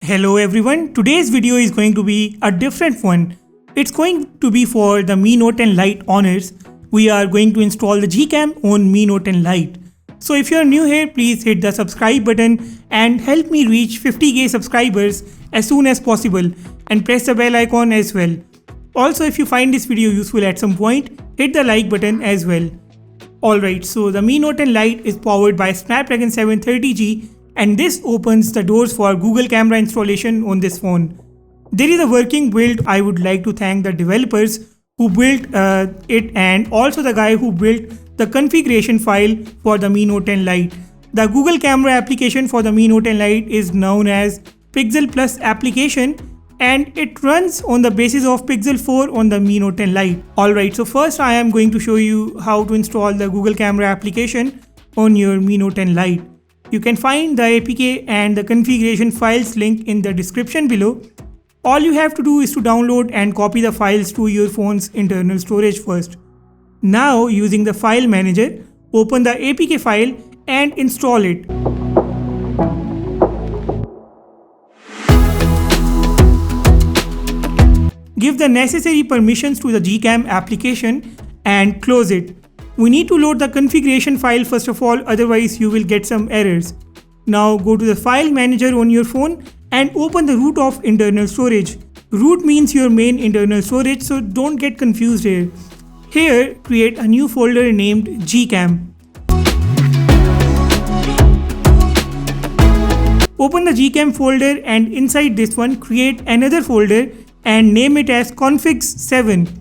Hello everyone, today's video is going to be a different one. It's going to be for the Mi Note 10 Lite owners. We are going to install the Gcam on Mi Note 10 Lite. So if you're new here, please hit the subscribe button and help me reach 50k subscribers as soon as possible, and press the bell icon as well. Also, if you find this video useful at some point, hit the like button as well. Alright, so the Mi Note 10 Lite is powered by Snapdragon 730G, and this opens the doors for Google Camera installation on this phone. There is a working build. I would like to thank the developers who built it, and also the guy who built the configuration file for the Mi Note 10 Lite. The Google Camera application for the Mi Note 10 Lite is known as Pixel Plus application, and it runs on the basis of Pixel 4 on the Mi Note 10 Lite. Alright, so first I am going to show you how to install the Google Camera application on your Mi Note 10 Lite. You can find the APK and the configuration files link in the description below. All you have to do is to download and copy the files to your phone's internal storage first. Now, using the file manager, open the APK file and install it. Give the necessary permissions to the Gcam application and close it. We need to load the configuration file first of all, otherwise you will get some errors. Now go to the file manager on your phone and open the root of internal storage. Root means your main internal storage, so don't get confused here. Here, create a new folder named Gcam. Open the Gcam folder, and inside this one create another folder and name it as configs7.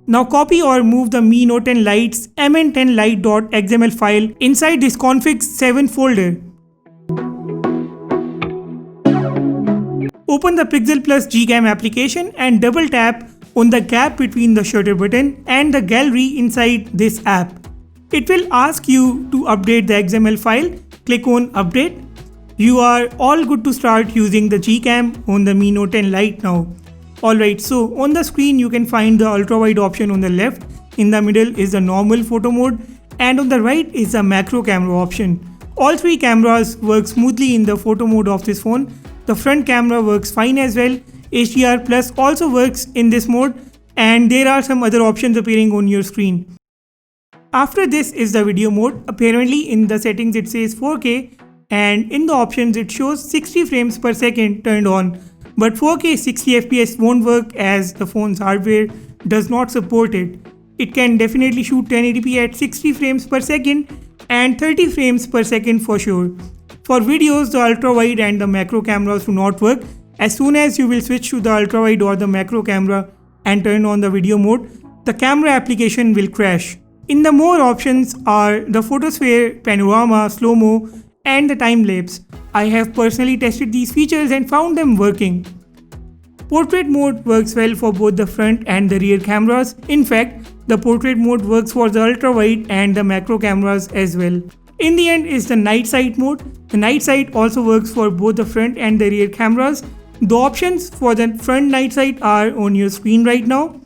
Now copy or move the Mi Note 10 Lite's mn10lite.xml file inside this configs7 folder. Open the Pixel Plus Gcam application and double tap on the gap between the shutter button and the gallery inside this app. It will ask you to update the XML file. Click on update. You are all good to start using the Gcam on the Mi Note 10 Lite now. Alright, so on the screen you can find the ultra wide option on the left, in the middle is the normal photo mode, and on the right is the macro camera option. All three cameras work smoothly in the photo mode of this phone. The front camera works fine as well. HDR Plus also works in this mode, and there are some other options appearing on your screen. After this is the video mode. Apparently in the settings it says 4K, and in the options it shows 60 frames per second turned on. But 4K 60fps won't work as the phone's hardware does not support it. It can definitely shoot 1080p at 60 frames per second and 30 frames per second for sure. For videos, the ultra wide and the macro cameras do not work. As soon as you will switch to the ultra wide or the macro camera and turn on the video mode, the camera application will crash. In the more options are the photosphere, panorama, slow-mo, and the time lapse. I have personally tested these features and found them working. Portrait mode works well for both the front and the rear cameras. In fact, the portrait mode works for the ultra wide and the macro cameras as well. In the end is the night sight mode. The night sight also works for both the front and the rear cameras. The options for the front night sight are on your screen right now.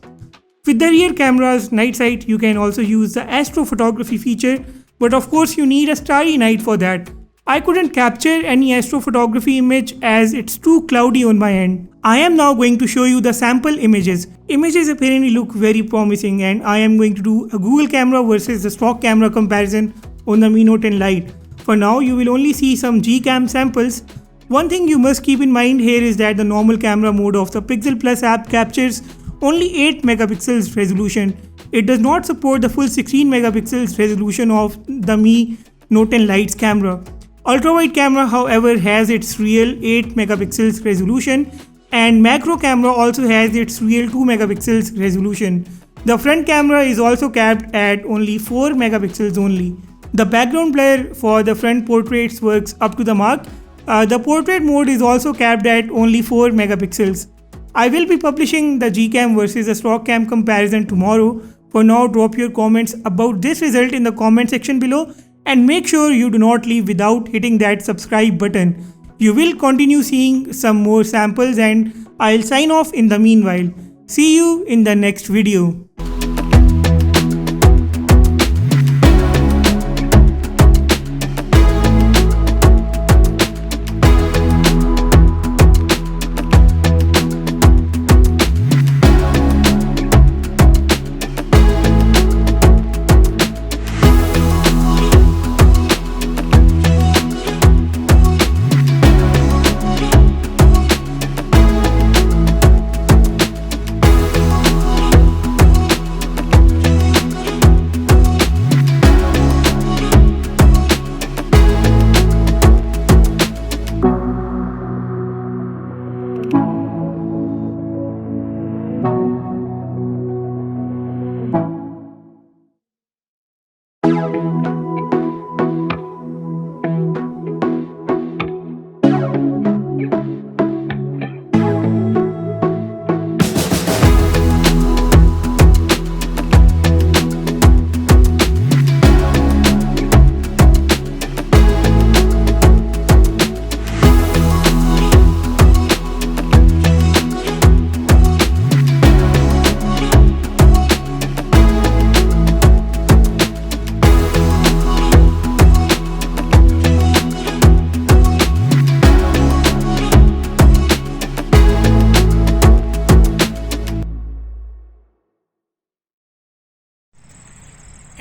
With the rear camera's night sight, you can also use the astrophotography feature, but of course you need a starry night for that. I couldn't capture any astrophotography image as it's too cloudy on my end. I am now going to show you the sample images. Images apparently look very promising, and I am going to do a Google camera versus the stock camera comparison on the Mi Note 10 Lite. For now, you will only see some Gcam samples. One thing you must keep in mind here is that the normal camera mode of the Pixel Plus app captures only 8 megapixels resolution. It does not support the full 16 megapixels resolution of the Mi Note 10 Lite's camera. Ultra-wide camera, however, has its real 8 megapixels resolution, and macro camera also has its real 2 megapixels resolution. The front camera is also capped at only 4 megapixels only. The background blur for the front portraits works up to the mark. The portrait mode is also capped at only 4 megapixels. I will be publishing the Gcam versus the stock cam comparison tomorrow. For now, drop your comments about this result in the comment section below, and make sure you do not leave without hitting that subscribe button. You will continue seeing some more samples, and I'll sign off in the meanwhile. See you in the next video.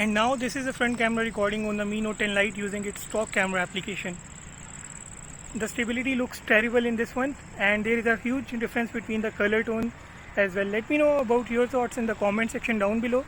And now this is a front camera recording on the Mi Note 10 Lite using its stock camera application. The stability looks terrible in this one, and there is a huge difference between the color tone as well. Let me know about your thoughts in the comment section down below.